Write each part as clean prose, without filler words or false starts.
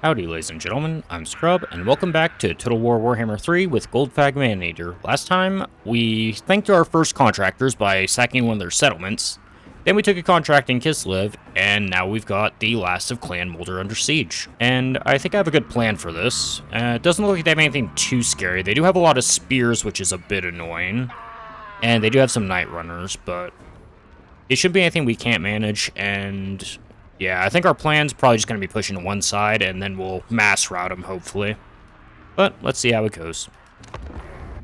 Howdy, ladies and gentlemen, I'm Scrub, and welcome back to Total War Warhammer 3 with Golgfag Maneater. Last time, we thanked our first contractors by sacking one of their settlements. Then we took a contract in Kislev, and now we've got the last of Clan Moulder under siege. And I think I have a good plan for this. It doesn't look like they have anything too scary. They do have a lot of spears, which is a bit annoying. And they do have some night runners, but it shouldn't be anything we can't manage, and yeah, I think our plan's probably just going to be pushing to one side, and then we'll mass route them, hopefully. But let's see how it goes.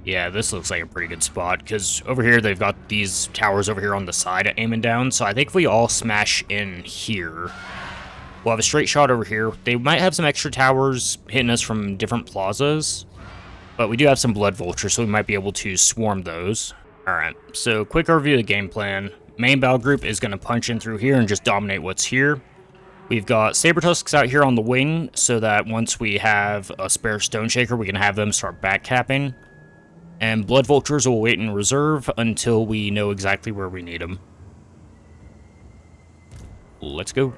Yeah, this looks like a pretty good spot, because over here they've got these towers over here on the side aiming down, so I think if we all smash in here, we'll have a straight shot over here. They might have some extra towers hitting us from different plazas, but we do have some blood vultures, so we might be able to swarm those. Alright, so quick overview of the game plan. Main battle group is going to punch in through here and just dominate what's here. We've got saber tusks out here on the wing, so that once we have a spare stone shaker, we can have them start backcapping. And blood vultures will wait in reserve until we know exactly where we need them. Let's go.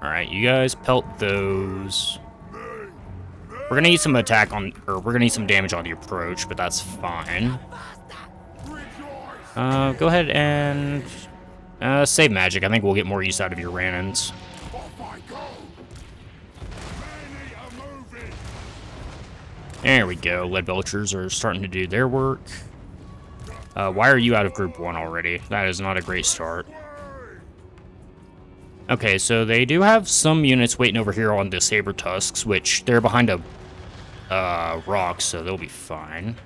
Alright, you guys pelt those. We're gonna need some attack on, or we're gonna need some damage on the approach, but that's fine. Go ahead and save magic. I think we'll get more use out of your Rannons. There we go. Lead Belchers are starting to do their work. Why are you out of Group 1 already? That is not a great start. Okay, so they do have some units waiting over here on the Saber Tusks, which they're behind a rock, so they'll be fine.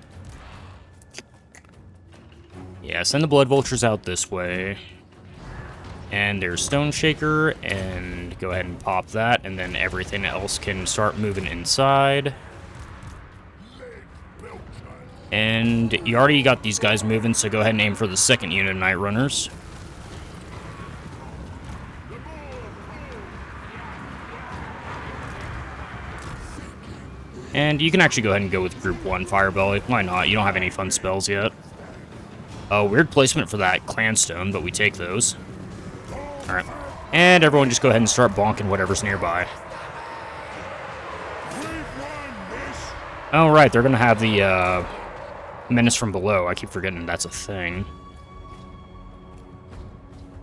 Yeah, send the Blood Vultures out this way. And there's Stone Shaker, and go ahead and pop that, and then everything else can start moving inside. And you already got these guys moving, so go ahead and aim for the second unit of Night Runners. And you can actually go ahead and go with Group 1 Firebelly. Why not? You don't have any fun spells yet. Weird placement for that Clanstone, but we take those. Alright. And everyone just go ahead and start bonking whatever's nearby. Oh, right. They're going to have the Menace from below. I keep forgetting that's a thing.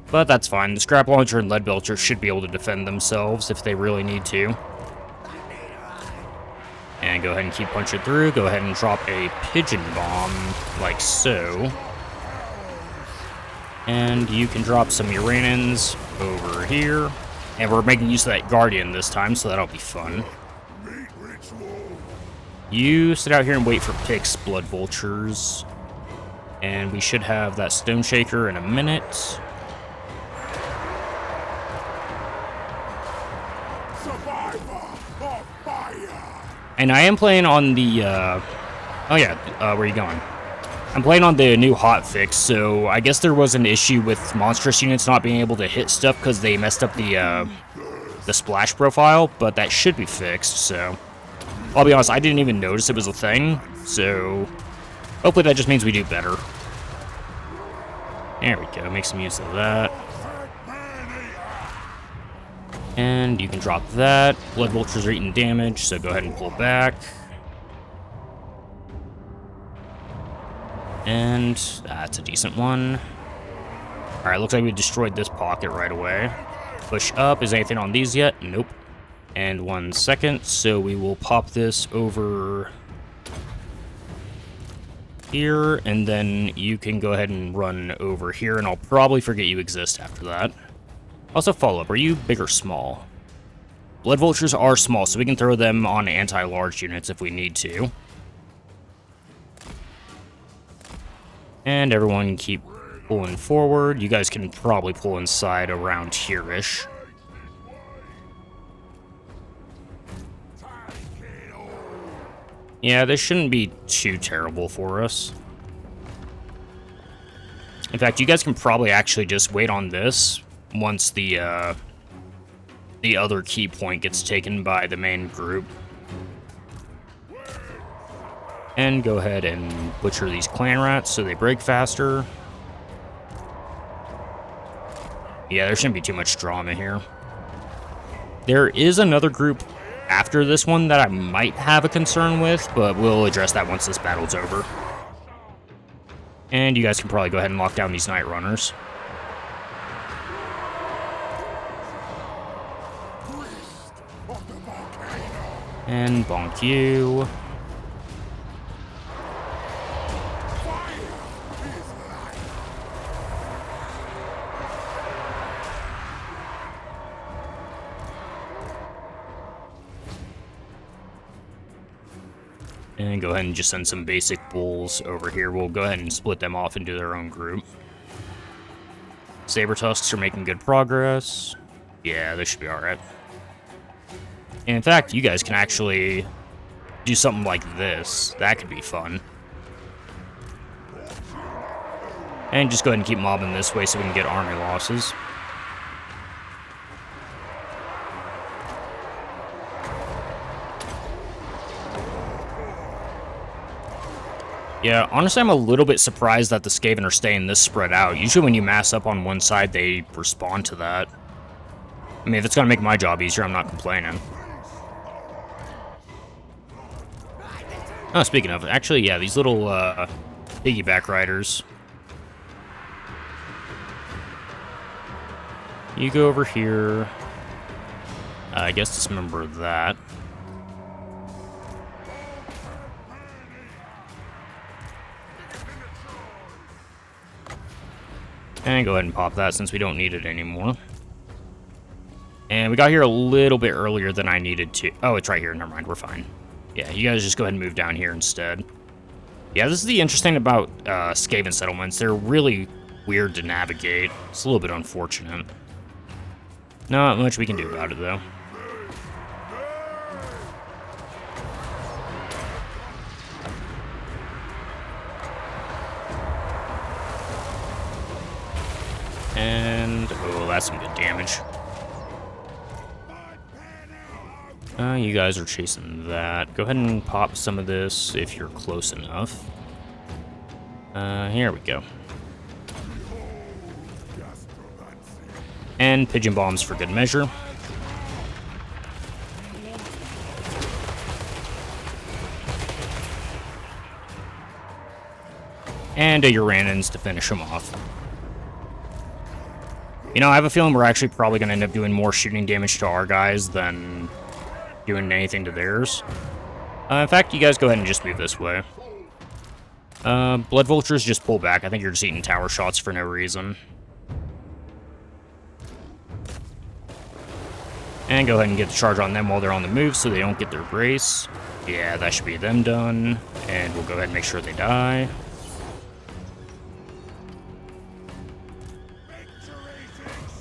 But that's fine. The Scrap Launcher and Lead Belcher should be able to defend themselves if they really need to. And go ahead and keep punching through. Go ahead and drop a Pigeon Bomb, like so. And you can drop some Uranians over here. And we're making use of that Guardian this time, so that'll be fun. You sit out here and wait for Pix, Blood Vultures. And we should have that Stone Shaker in a minute. And I am playing on the, oh yeah, where are you going? I'm playing on the new hotfix, so I guess there was an issue with monstrous units not being able to hit stuff because they messed up the splash profile, but that should be fixed, so. I'll be honest, I didn't even notice it was a thing, so hopefully that just means we do better. There we go, make some use of that. And you can drop that. Blood Vultures are eating damage, so go ahead and pull back. And that's a decent one. Alright, looks like we destroyed this pocket right away. Push up. Is anything on these yet? Nope. And 1 second, so we will pop this over here, and then you can go ahead and run over here, and I'll probably forget you exist after that. Also, follow-up, are you big or small? Blood Vultures are small, so we can throw them on anti-large units if we need to. And everyone keep pulling forward. You guys can probably pull inside around here-ish. Yeah, this shouldn't be too terrible for us. In fact, you guys can probably actually just wait on this once the other key point gets taken by the main group. And go ahead and butcher these clan rats so they break faster. Yeah, there shouldn't be too much drama here. There is another group after this one that I might have a concern with, but we'll address that once this battle's over. And you guys can probably go ahead and lock down these Night Runners. And bonk you. And go ahead and just send some basic bulls over here. We'll go ahead and split them off into their own group. Saber Tusks are making good progress. Yeah, this should be alright. And in fact, you guys can actually do something like this. That could be fun. And just go ahead and keep mobbing this way so we can get army losses. Yeah, honestly, I'm a little bit surprised that the Skaven are staying this spread out. Usually when you mass up on one side, they respond to that. I mean, if it's going to make my job easier, I'm not complaining. Oh, speaking of, actually, yeah, these little piggyback riders. You go over here. I guess dismember that. And go ahead and pop that since we don't need it anymore. And we got here a little bit earlier than I needed to. Oh, it's right here. Never mind. We're fine. Yeah, you guys just go ahead and move down here instead. Yeah, this is the interesting about Skaven settlements. They're really weird to navigate. It's a little bit unfortunate. Not much we can do about it, though. And, oh, that's some good damage. You guys are chasing that. Go ahead and pop some of this if you're close enough. Here we go. And pigeon bombs for good measure. And a Uranians to finish them off. You know, I have a feeling we're actually probably going to end up doing more shooting damage to our guys than doing anything to theirs. In fact, you guys go ahead and just move this way. Blood Vultures just pull back. I think you're just eating tower shots for no reason. And go ahead and get the charge on them while they're on the move so they don't get their brace. Yeah, that should be them done. And we'll go ahead and make sure they die.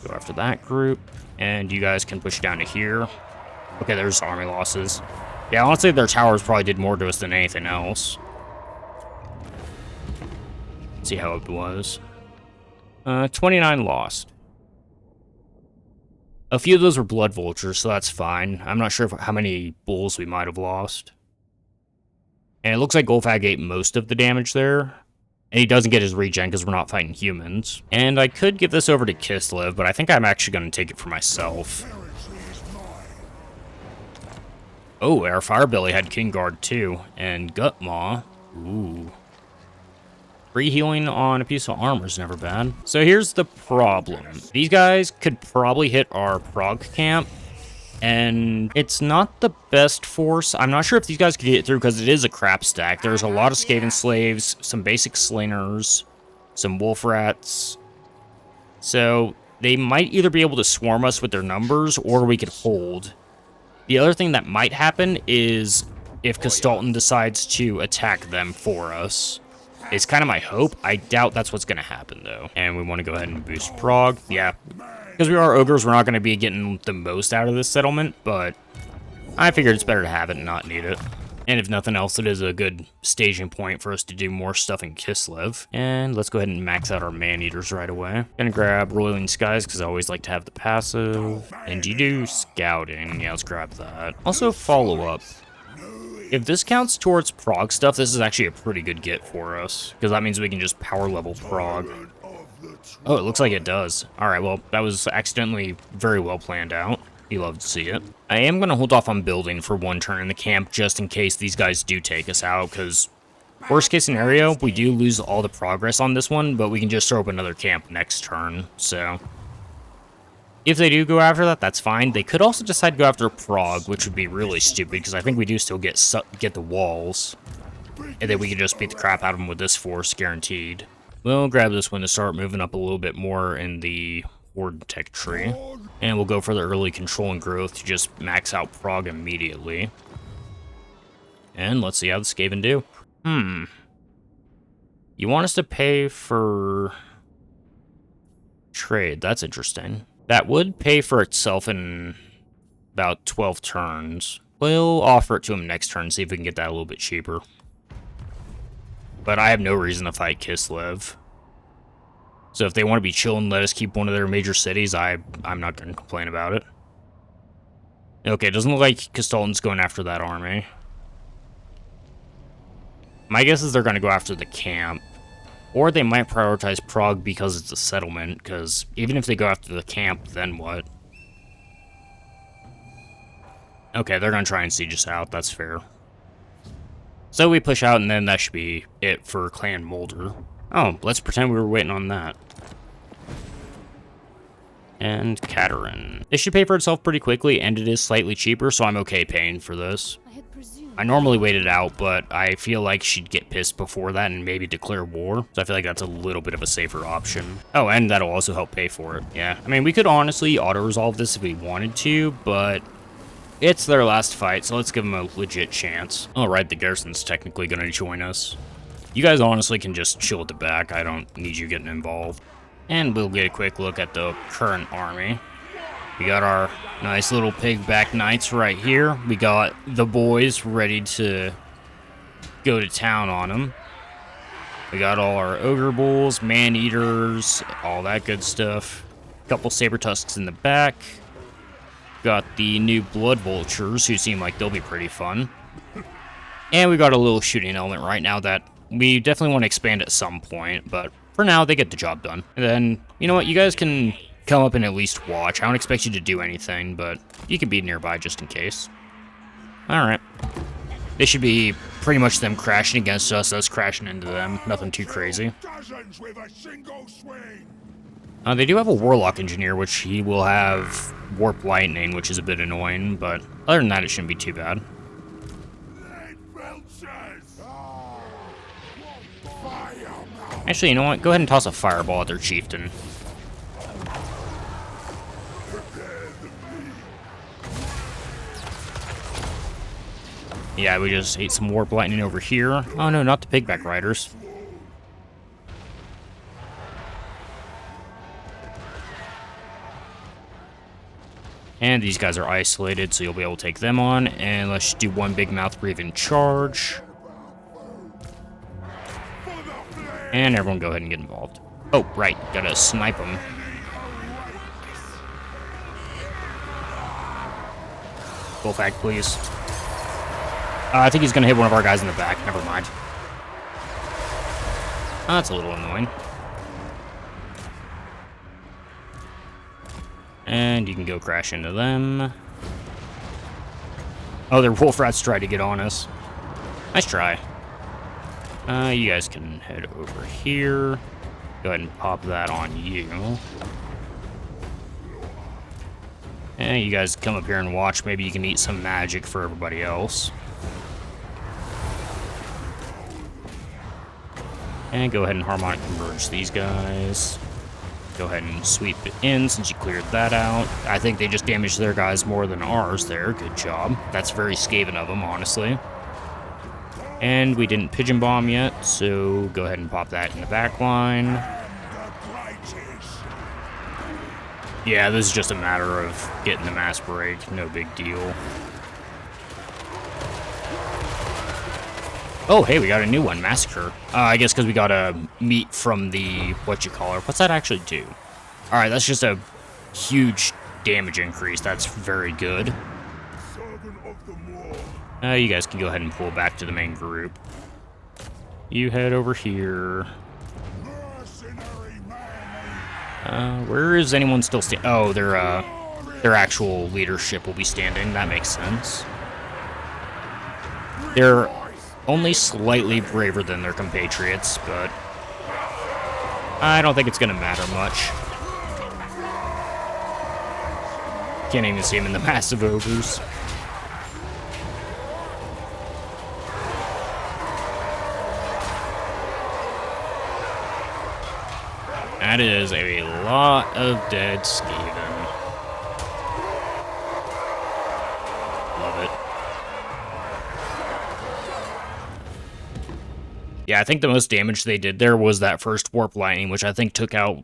Go after that group. And you guys can push down to here. Okay, there's army losses. Yeah, honestly, their towers probably did more to us than anything else. Let's see how it was. 29 lost. A few of those were blood vultures, so that's fine. I'm not sure how many bulls we might have lost. And it looks like Golgfag ate most of the damage there. And he doesn't get his regen because we're not fighting humans. And I could give this over to Kislev, but I think I'm actually going to take it for myself. Oh, our Firebelly had King Guard too, and Gut Maw. Ooh. Free healing on a piece of armor is never bad. So here's the problem. These guys could probably hit our prog camp, and it's not the best force. I'm not sure if these guys could get through because it is a crap stack. There's a lot of Skaven slaves, some basic slingers, some wolf rats. So they might either be able to swarm us with their numbers, or we could hold. The other thing that might happen is if Castalton decides to attack them for us. It's kind of my hope. I doubt that's what's going to happen, though. And we want to go ahead and boost prog. Yeah, because we are ogres, we're not going to be getting the most out of this settlement, but I figured it's better to have it and not need it. And if nothing else, it is a good staging point for us to do more stuff in Kislev. And let's go ahead and max out our Maneaters right away. Gonna grab Roiling Skies, because I always like to have the passive. And you do Scouting. Yeah, let's grab that. Also, Follow-Up. If this counts towards prog stuff, this is actually a pretty good get for us, because that means we can just power level prog. Oh, it looks like it does. Alright, well, that was accidentally very well planned out. You love to see it. I am going to hold off on building for one turn in the camp just in case these guys do take us out, because worst case scenario, we do lose all the progress on this one, but we can just throw up another camp next turn, so if they do go after that, that's fine. They could also decide to go after Prague, which would be really stupid, because I think we do still get the walls, and then we can just beat the crap out of them with this force, guaranteed. We'll grab this one to start moving up a little bit more in the Horde Tech tree. And we'll go for the early control and growth to just max out Prague immediately. And let's see how the Skaven do. You want us to pay for trade. That's interesting. That would pay for itself in about 12 turns. We'll offer it to him next turn, see if we can get that a little bit cheaper. But I have no reason to fight Kislev. So if they want to be chill and let us keep one of their major cities, I'm not going to complain about it. Okay, it doesn't look like Kastalton's going after that army. My guess is they're going to go after the camp. Or they might prioritize Prague because it's a settlement, because even if they go after the camp, then what? Okay, they're going to try and siege us out, that's fair. So we push out, and then that should be it for Clan Moulder. Oh, let's pretend we were waiting on that. And Katerin. This should pay for itself pretty quickly, and it is slightly cheaper, so I'm okay paying for this. I normally wait it out, but I feel like she'd get pissed before that and maybe declare war. So I feel like that's a little bit of a safer option. Oh, and that'll also help pay for it. Yeah, I mean, we could honestly auto-resolve this if we wanted to, but it's their last fight, so let's give them a legit chance. Alright, the garrison's technically going to join us. You guys honestly can just chill at the back. I don't need you getting involved. And we'll get a quick look at the current army. We got our nice little pigback knights right here. We got the boys ready to go to town on them. We got all our ogre bulls, man-eaters, all that good stuff. Couple saber tusks in the back. Got the new blood vultures, who seem like they'll be pretty fun. And we got a little shooting element right now that we definitely want to expand at some point, but for now, they get the job done. And then, you know what, you guys can come up and at least watch. I don't expect you to do anything, but you can be nearby just in case. Alright. This should be pretty much them crashing against us crashing into them. Nothing too crazy. They do have a Warlock Engineer, which he will have Warp Lightning, which is a bit annoying, but other than that, it shouldn't be too bad. Actually, you know what? Go ahead and toss a fireball at their chieftain. Yeah, we just ate some Warp Lightning over here. Oh no, not the Pigback Riders. And these guys are isolated, so you'll be able to take them on. And let's just do one big mouth breathe in charge. And everyone go ahead and get involved. Oh, right, gotta snipe them. Golgfag, please. I think he's gonna hit one of our guys in the back. Never mind. Oh, that's a little annoying. And you can go crash into them. Oh, their wolf rats tried to get on us. Nice try. You guys can head over here. Go ahead and pop that on you. And you guys come up here and watch. Maybe you can eat some magic for everybody else. And go ahead and harmonic converge these guys. Go ahead and sweep it in since you cleared that out. I think they just damaged their guys more than ours there. Good job. That's very Skaven of them, honestly. And we didn't pigeon bomb yet, so go ahead and pop that in the back line. Yeah, this is just a matter of getting the mass break. No big deal. Oh, hey, we got a new one, Massacre. I guess because we got a meat from the, whatchamacallit. What's that actually do? Alright, that's just a huge damage increase. That's very good. You guys can go ahead and pull back to the main group. You head over here. Where is anyone still standing? Oh, their actual leadership will be standing. That makes sense. They're only slightly braver than their compatriots, but I don't think it's going to matter much. Can't even see them in the massive ogres. That is a lot of dead Skaven. Love it. Yeah, I think the most damage they did there was that first Warp Lightning, which I think took out,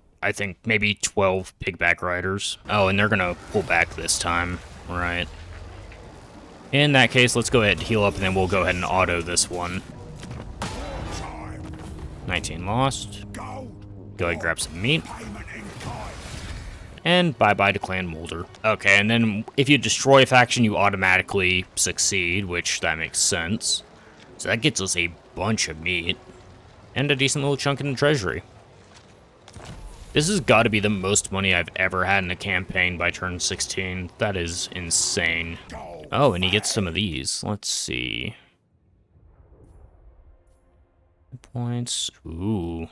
maybe 12 Pigback Riders. Oh, and they're gonna pull back this time. Right. In that case, let's go ahead and heal up, and then we'll go ahead and auto this one. 19 lost. Go ahead and grab some meat. And bye-bye to Clan Moulder. Okay, and then if you destroy a faction, you automatically succeed, which that makes sense. So that gets us a bunch of meat. And a decent little chunk in the treasury. This has got to be the most money I've ever had in a campaign by turn 16. That is insane. Oh, and he gets some of these. Let's see. Points. Ooh.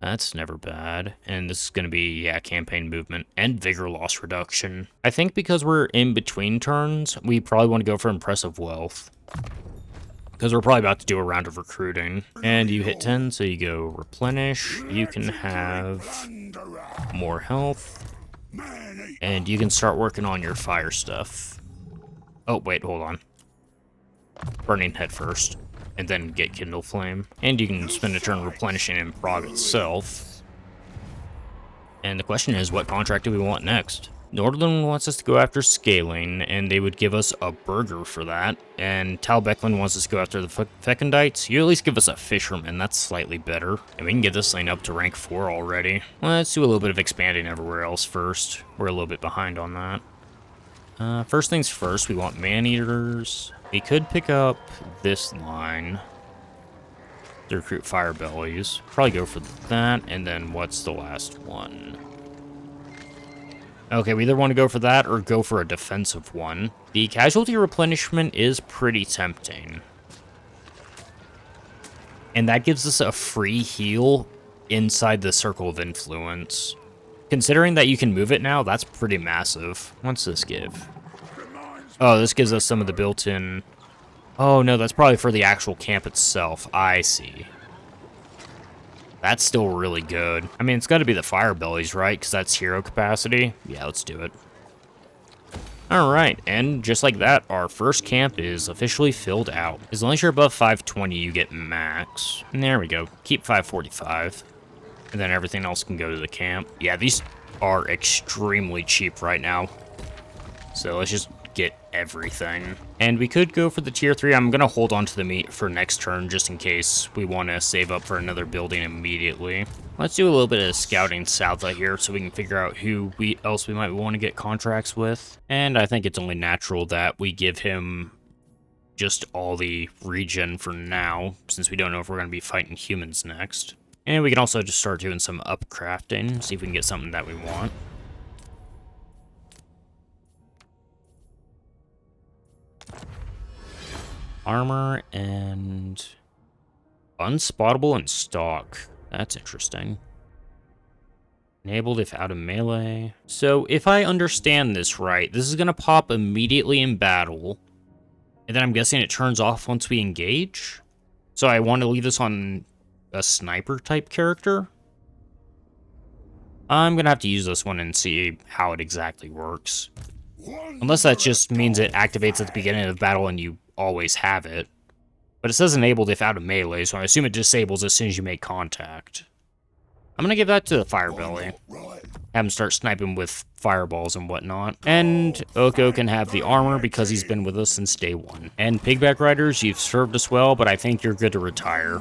That's never bad. And this is going to be, yeah, campaign movement and vigor loss reduction. I think because we're in between turns, we probably want to go for impressive wealth. Because we're probably about to do a round of recruiting. And you hit 10, so you go replenish. You can have more health. And you can start working on your fire stuff. Oh, wait, hold on. Burning head first. And then get Kindle Flame. And you can spend a turn replenishing in prog itself. And the question is, what contract do we want next? Nordland wants us to go after scaling, and they would give us a burger for that. And Talbecklin wants us to go after the Fecundites. You at least give us a fisherman, that's slightly better. And we can get this lane up to rank 4 already. Let's do a little bit of expanding everywhere else first. We're a little bit behind on that. First things first, we want Maneaters. We could pick up this line to recruit Firebellies. Probably go for that, and then what's the last one? Okay, we either want to go for that or go for a defensive one. The casualty replenishment is pretty tempting. And that gives us a free heal inside the circle of influence. Considering that you can move it now, that's pretty massive. What's this give? Oh, this gives us some of the built-in... Oh, no, that's probably for the actual camp itself. I see. That's still really good. I mean, it's got to be the Firebellies, right? Because that's hero capacity. Yeah, let's do it. Alright, and just like that, our first camp is officially filled out. As long as you're above 520, you get max. And there we go. Keep 545. And then everything else can go to the camp. Yeah, these are extremely cheap right now. So let's just get everything. And we could go for the tier 3. I'm going to hold on to the meat for next turn just in case we want to save up for another building immediately. Let's do a little bit of scouting south out here so we can figure out who else we might want to get contracts with. And I think it's only natural that we give him just all the regen for now, since we don't know if we're going to be fighting humans next. And we can also just start doing some upcrafting, see if we can get something that we want. Armor and unspottable and stock. That's interesting. Enabled if out of melee. So if I understand this right, this is going to pop immediately in battle. And then I'm guessing it turns off once we engage. So I want to leave this on a sniper type character. I'm going to have to use this one and see how it exactly works. Unless that just means it activates at the beginning of battle and you always have it. But it says enabled if out of melee, so I assume it disables as soon as you make contact. I'm gonna give that to the Firebelly. Have him start sniping with fireballs and whatnot. And Oko can have the armor because he's been with us since day 1. And Pigback Riders, you've served us well, but I think you're good to retire.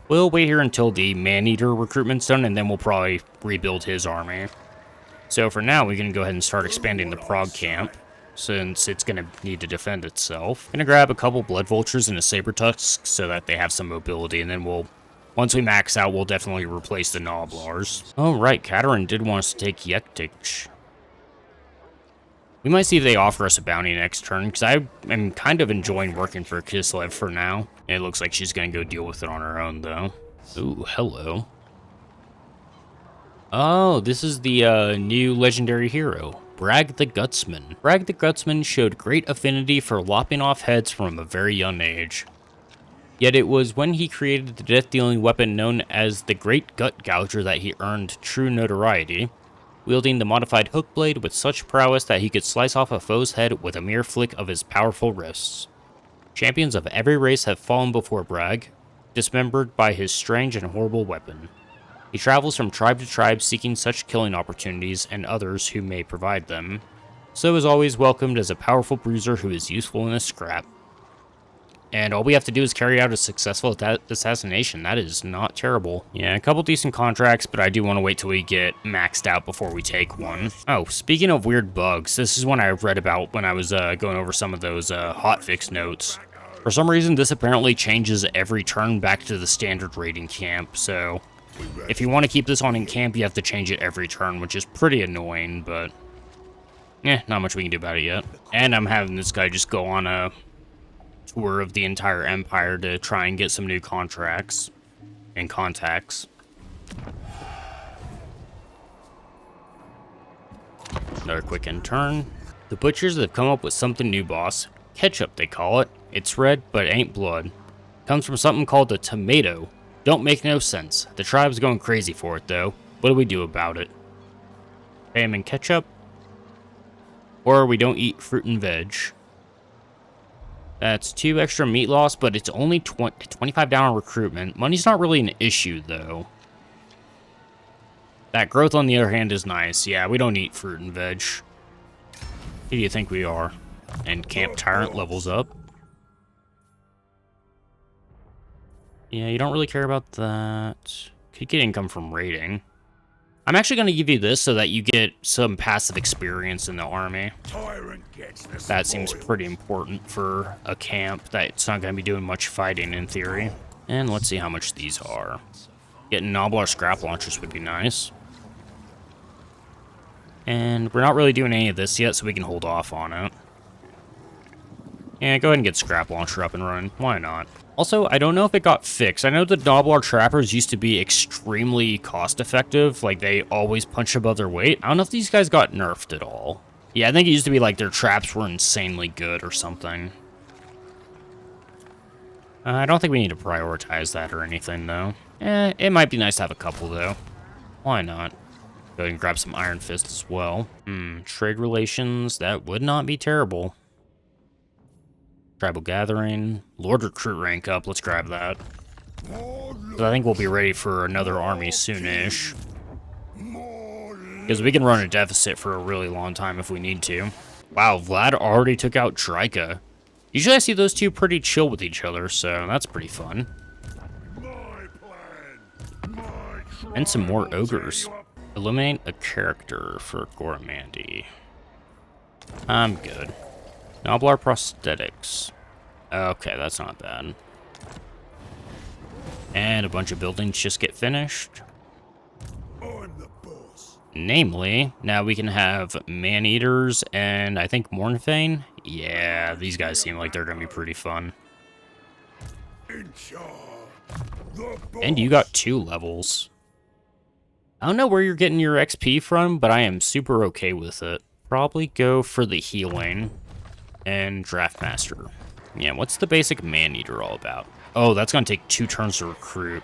We'll wait here until the Maneater recruitment's done, and then we'll probably rebuild his army. So for now, we can go ahead and start expanding the Prog camp, since it's going to need to defend itself. Going to grab a couple Blood Vultures and a Saber Tusk so that they have some mobility, and then we'll Once we max out, we'll definitely replace the Noblars. Oh, right, Katerin did want us to take Yektich. We might see if they offer us a bounty next turn, because I am kind of enjoying working for Kislev for now. It looks like she's going to go deal with it on her own, though. Ooh, hello. Oh, this is the new legendary hero, Brag the Gutsman. Brag the Gutsman showed great affinity for lopping off heads from a very young age. Yet it was when he created the death-dealing weapon known as the Great Gut Gouger that he earned true notoriety, wielding the modified hook blade with such prowess that he could slice off a foe's head with a mere flick of his powerful wrists. Champions of every race have fallen before Brag, dismembered by his strange and horrible weapon. He travels from tribe to tribe seeking such killing opportunities and others who may provide them, so is always welcomed as a powerful bruiser who is useful in a scrap. And all we have to do is carry out a successful assassination. That is not terrible. Yeah, a couple decent contracts, but I do want to wait till we get maxed out before we take one. Oh, speaking of weird bugs, this is one I read about when I was going over some of those hotfix notes. For some reason, this apparently changes every turn back to the standard rating camp, so if you want to keep this on in camp, you have to change it every turn, which is pretty annoying, but not much we can do about it yet. And I'm having this guy just go on a tour of the entire empire to try and get some new contracts and contacts. Another quick end turn. The butchers have come up with something new, boss. Ketchup, they call it. It's red, but it ain't blood. Comes from something called the tomato. Don't make no sense. The tribe's going crazy for it, though. What do we do about it? Pay him in ketchup? Or we don't eat fruit and veg. That's 2 extra meat loss, but it's only 25 down on recruitment. Money's not really an issue, though. That growth, on the other hand, is nice. Yeah, we don't eat fruit and veg. Who do you think we are? And Camp Tyrant levels up. Yeah, you don't really care about that. Could get income from raiding. I'm actually going to give you this so that you get some passive experience in the army. That seems pretty important for a camp that's not going to be doing much fighting in theory. And let's see how much these are. Getting Noblar scrap launchers would be nice. And we're not really doing any of this yet, so we can hold off on it. Yeah, go ahead and get scrap launcher up and running. Why not? Also, I don't know if it got fixed. I know the Noblar trappers used to be extremely cost-effective. Like, they always punch above their weight. I don't know if these guys got nerfed at all. Yeah, I think it used to be like their traps were insanely good or something. I don't think we need to prioritize that or anything, though. It might be nice to have a couple, though. Why not? Go ahead and grab some Iron Fist as well. Trade relations, that would not be terrible. Tribal Gathering. Lord Recruit rank up. Let's grab that. So I think we'll be ready for another army soonish. Because we can run a deficit for a really long time if we need to. Wow, Vlad already took out Trika. Usually I see those two pretty chill with each other, so that's pretty fun. And some more ogres. Eliminate a character for Goramandi. I'm good. Noblar prosthetics. Okay, that's not bad. And a bunch of buildings just get finished. Namely, now we can have Maneaters and I think Mournfane. Yeah, these guys seem like they're going to be pretty fun. And you got 2 levels. I don't know where you're getting your XP from, but I am super okay with it. Probably go for the healing. And Draftmaster. Yeah, what's the basic Maneater all about? Oh, that's going to take 2 turns to recruit.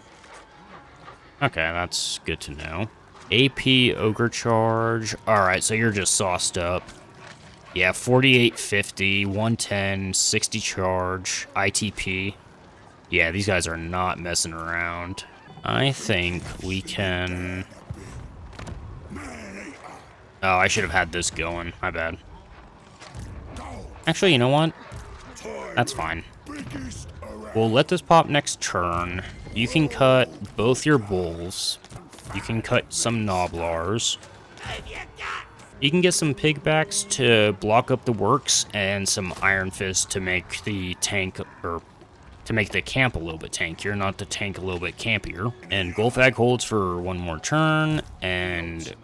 Okay, that's good to know. AP Ogre Charge. Alright, so you're just sauced up. Yeah, 4850, 110, 60 charge, ITP. Yeah, these guys are not messing around. I think we can... Oh, I should have had this going. My bad. Actually, you know what? That's fine. We'll let this pop next turn. You can cut both your bulls. You can cut some Noblars. You can get some pigbacks to block up the works and some Iron Fist to make the tank or to make the camp a little bit tankier, not the tank a little bit campier. And Golgfag holds for one more turn, and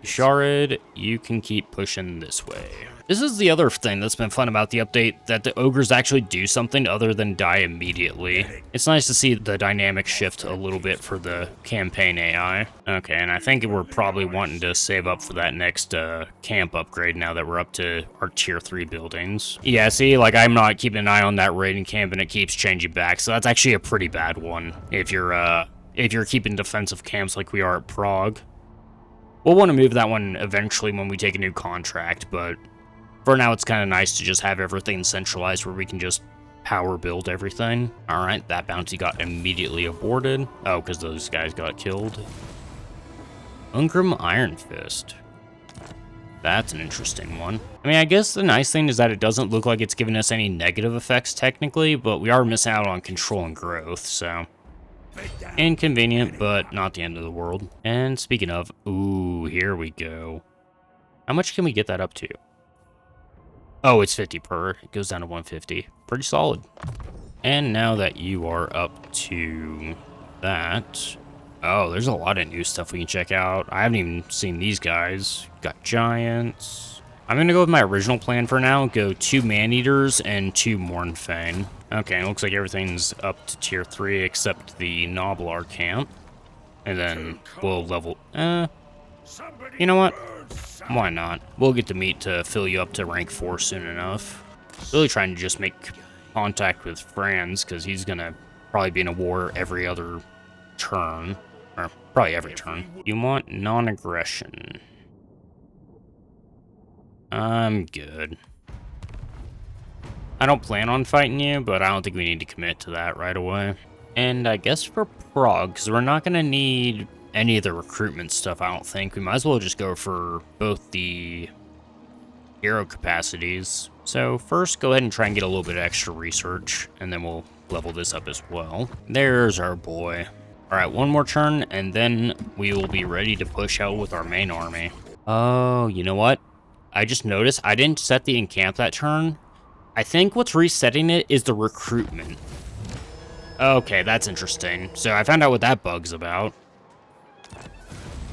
Scrublorde, you can keep pushing this way. This is the other thing that's been fun about the update, that the ogres actually do something other than die immediately. It's nice to see the dynamic shift a little bit for the campaign AI. Okay, and I think we're probably wanting to save up for that next camp upgrade now that we're up to our tier 3 buildings. Yeah, see, like I'm not keeping an eye on that raiding camp and it keeps changing back, so that's actually a pretty bad one if you're keeping defensive camps like we are at Prague. We'll want to move that one eventually when we take a new contract, but for now, it's kind of nice to just have everything centralized where we can just power build everything. All right, that bounty got immediately aborted. Oh, because those guys got killed. Ungrim Iron Fist. That's an interesting one. I mean, I guess the nice thing is that it doesn't look like it's giving us any negative effects technically, but we are missing out on control and growth, so inconvenient, but not the end of the world. And speaking of, ooh, here we go. How much can we get that up to? Oh, it's 50 per. It goes down to 150. Pretty solid. And now that you are up to that... Oh, there's a lot of new stuff we can check out. I haven't even seen these guys. Got giants. I'm going to go with my original plan for now. Go 2 Maneaters and 2 Mournfang. Okay, looks like everything's up to tier 3 except the Noblar camp. And then we'll level... you know what? Why not? We'll get the meat to fill you up to rank 4 soon enough. Really trying to just make contact with Franz, because he's gonna probably be in a war every other turn. Or probably every turn. You want non-aggression. I'm good. I don't plan on fighting you, but I don't think we need to commit to that right away. And I guess for Prague, because we're not gonna need any of the recruitment stuff, I don't think. We might as well just go for both the hero capacities. So first, go ahead and try and get a little bit of extra research, and then we'll level this up as well. There's our boy. All right, one more turn, and then we will be ready to push out with our main army. Oh, you know what? I just noticed I didn't set the encamp that turn. I think what's resetting it is the recruitment. Okay, that's interesting. So I found out what that bug's about.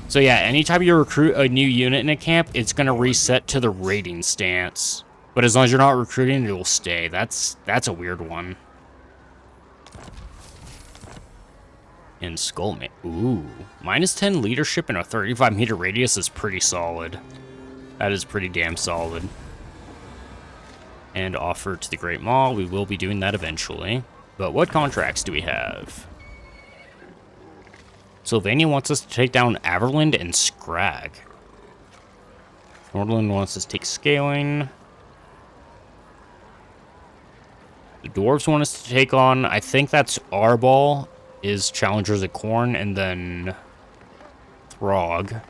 So yeah, anytime you recruit a new unit in a camp, it's going to reset to the raiding stance. But as long as you're not recruiting, it will stay. That's a weird one. And Skullmate. Ooh. -10 leadership in a 35-meter radius is pretty solid. That is pretty damn solid. And offer to the Great Maw. We will be doing that eventually. But what contracts do we have? Sylvania wants us to take down Averland and Scrag. Nordland wants us to take Scaling. The Dwarves want us to take on, I think that's Arbol, is Challengers of Khorne, and then Throg.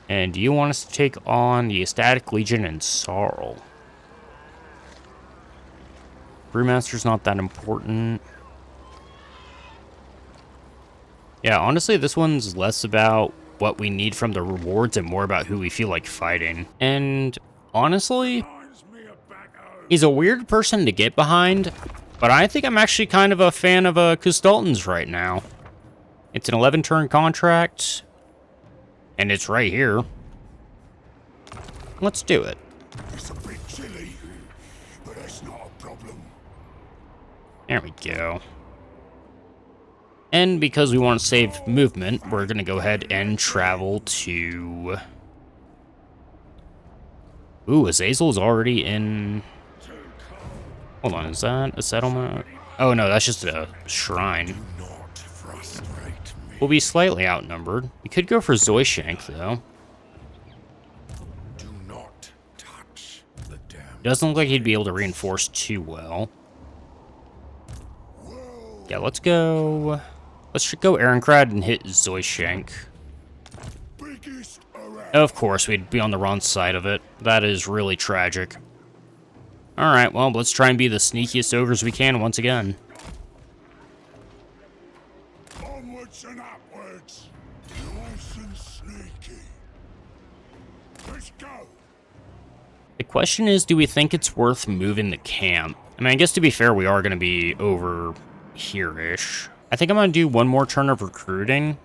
And do you want us to take on the Ecstatic Legion and Sarl? Brewmaster's not that important. Yeah, honestly, this one's less about what we need from the rewards and more about who we feel like fighting. And honestly, he's a weird person to get behind, but I think I'm actually kind of a fan of Kustalton's right now. It's an 11-turn contract, and it's right here. Let's do it. It's a bit chilly, but that's not a problem. There we go. And because we want to save movement, we're going to go ahead and travel to... Ooh, Azazel's already in... Hold on, is that a settlement? Oh no, that's just a shrine. Do not frustrate me. We'll be slightly outnumbered. We could go for Zoishank, though. Do not touch the damn. Doesn't look like he'd be able to reinforce too well. Yeah, let's go... Let's go Ehrenkrat and hit Zoishank. Biggest around. Of course, we'd be on the wrong side of it. That is really tragic. Alright, well, let's try and be the sneakiest ogres we can once again. Onwards and upwards. Nice and sneaky. Let's go. The question is, do we think it's worth moving the camp? I mean, I guess to be fair, we are going to be over here-ish. I think I'm going to do one more turn of recruiting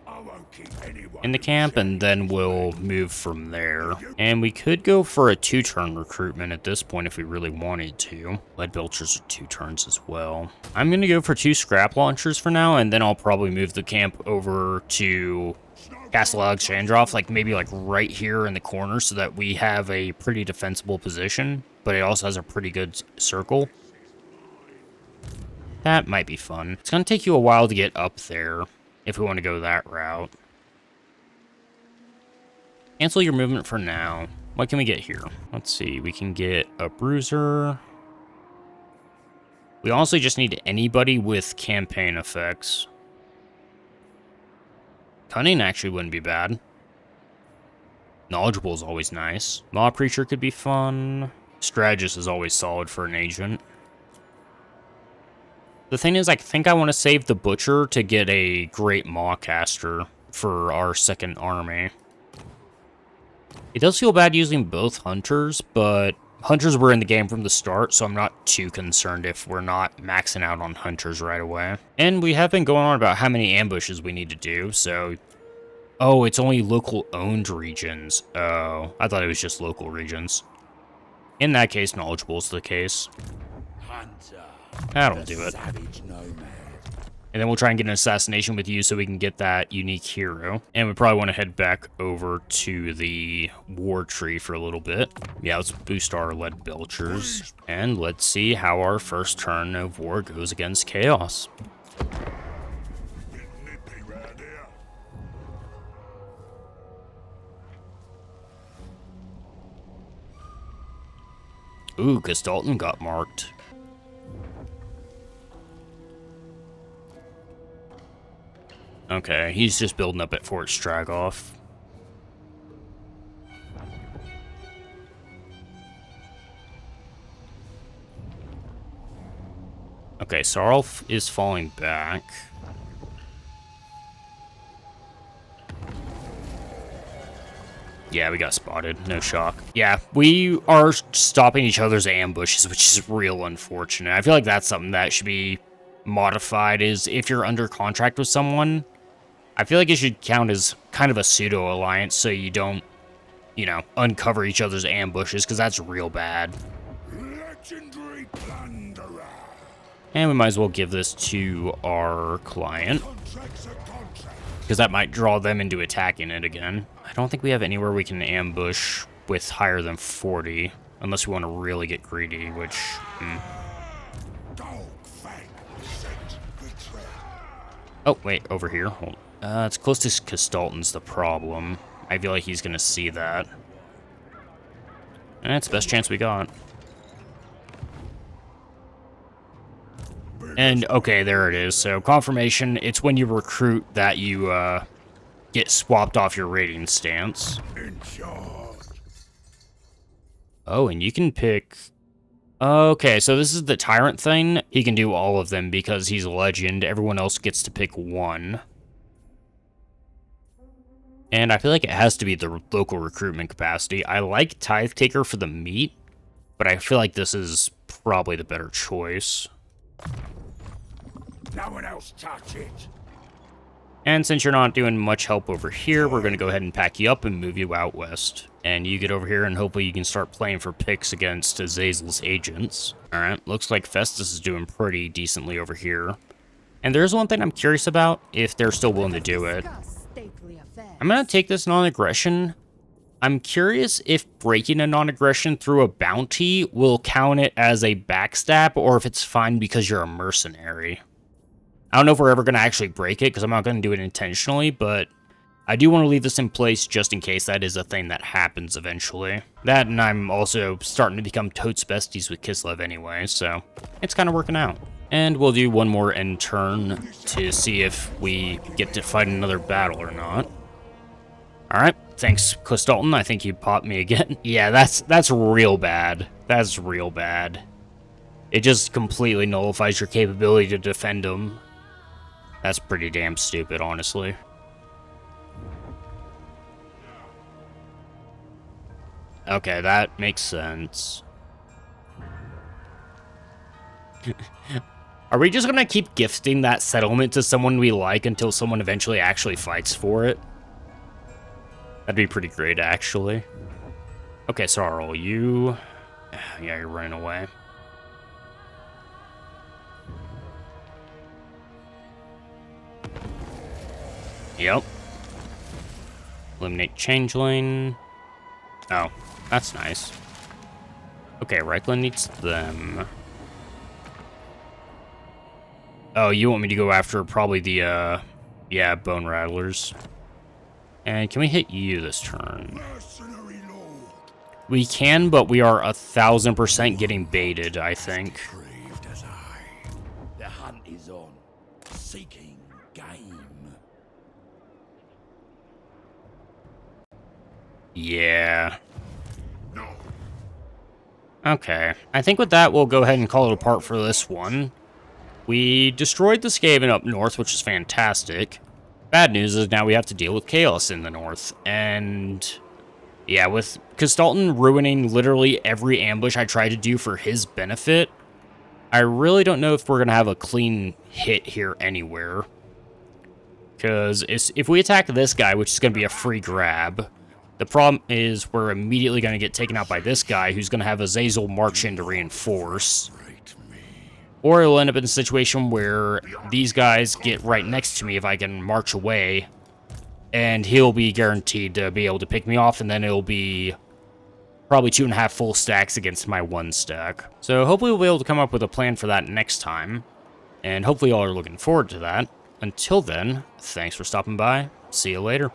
I won't keep anyone in the camp, and then we'll move from there. And we could go for a 2-turn recruitment at this point if we really wanted to. Lead belchers are 2 turns as well. I'm going to go for 2 scrap launchers for now, and then I'll probably move the camp over to Castle Alexandrov, like maybe like right here in the corner, so that we have a pretty defensible position, but it also has a pretty good circle. That might be fun. It's going to take you a while to get up there if we want to go that route. Cancel your movement for now. What can we get here? Let's see. We can get a bruiser. We honestly just need anybody with campaign effects. Cunning actually wouldn't be bad. Knowledgeable is always nice. Law Preacher could be fun. Strategist is always solid for an agent. The thing is, I think I want to save the Butcher to get a great Mawcaster for our second army. It does feel bad using both Hunters, but Hunters were in the game from the start, so I'm not too concerned if we're not maxing out on Hunters right away. And we have been going on about how many ambushes we need to do, so... Oh, it's only local-owned regions. Oh, I thought it was just local regions. In that case, Knowledgeable is the case. Hunter, That'll do it. savage nomad. And then we'll try and get an assassination with you so we can get that unique hero. And we probably want to head back over to the war tree for a little bit. Yeah, let's boost our lead belchers. And let's see how our first turn of war goes against Chaos. Bit nippy round here. Ooh, Castalton got marked. Okay, he's just building up at Fort Stragoff. Okay, Sarlf is falling back. Yeah, we got spotted. No shock. Yeah, we are stopping each other's ambushes, which is real unfortunate. I feel like that's something that should be modified, is if you're under contract with someone, I feel like it should count as kind of a pseudo-alliance so you don't, you know, uncover each other's ambushes, because that's real bad. Legendary plunderer. And we might as well give this to our client, Contract's a contract. because that might draw them into attacking it again. I don't think we have anywhere we can ambush with higher than 40, unless we want to really get greedy, which... Golgfag sent betrayal. Oh, wait, over here. Hold. It's close to Castalton's the problem. I feel like he's going to see that. And it's the best chance we got. And, okay, there it is. So, confirmation, it's when you recruit that you, get swapped off your rating stance. In charge. Oh, and you can pick... Okay, so this is the Tyrant thing. He can do all of them because he's a legend. Everyone else gets to pick one. And I feel like it has to be the local recruitment capacity. I like Tithe Taker for the meat, but I feel like this is probably the better choice. No one else touch it. And since you're not doing much help over here, we're going to go ahead and pack you up and move you out west. And you get over here, and hopefully you can start playing for picks against Azazel's agents. Alright, looks like Festus is doing pretty decently over here. And there's one thing I'm curious about, if they're still willing to do it. I'm going to take this non-aggression. I'm curious if breaking a non-aggression through a bounty will count it as a backstab, or if it's fine because you're a mercenary. I don't know if we're ever going to actually break it, because I'm not going to do it intentionally, but I do want to leave this in place just in case that is a thing that happens eventually. That, and I'm also starting to become totes besties with Kislev anyway, so it's kind of working out. And we'll do one more end turn to see if we get to fight another battle or not. Alright, thanks, Castalton. I think you popped me again. Yeah, that's real bad. That's real bad. It just completely nullifies your capability to defend him. That's pretty damn stupid, honestly. Okay, that makes sense. Are we just gonna keep gifting that settlement to someone we like until someone eventually actually fights for it? That'd be pretty great, actually. Okay, Sarl, you... Yeah, you're running away. Yep. Eliminate changeling. Oh, that's nice. Okay, Reichland needs them. Oh, you want me to go after probably the, yeah, Bone Rattlers. And can we hit you this turn? Mercenary lord. We can, but we are 1,000% getting baited, I think. Craved as I. The hunt is on. Seeking game. Yeah. No. Okay. I think with that, we'll go ahead and call it apart for this one. We destroyed the Skaven up north, which is fantastic. Bad news is now we have to deal with Chaos in the north. And yeah, with Castalton ruining literally every ambush I tried to do for his benefit, I really don't know if we're going to have a clean hit here anywhere. Because if we attack this guy, which is going to be a free grab, the problem is we're immediately going to get taken out by this guy, who's going to have Azazel march in to reinforce. Or it'll end up in a situation where these guys get right next to me if I can march away, and he'll be guaranteed to be able to pick me off, and then it'll be probably 2.5 full stacks against my 1 stack. So hopefully we'll be able to come up with a plan for that next time, and hopefully y'all are looking forward to that. Until then, thanks for stopping by. See you later.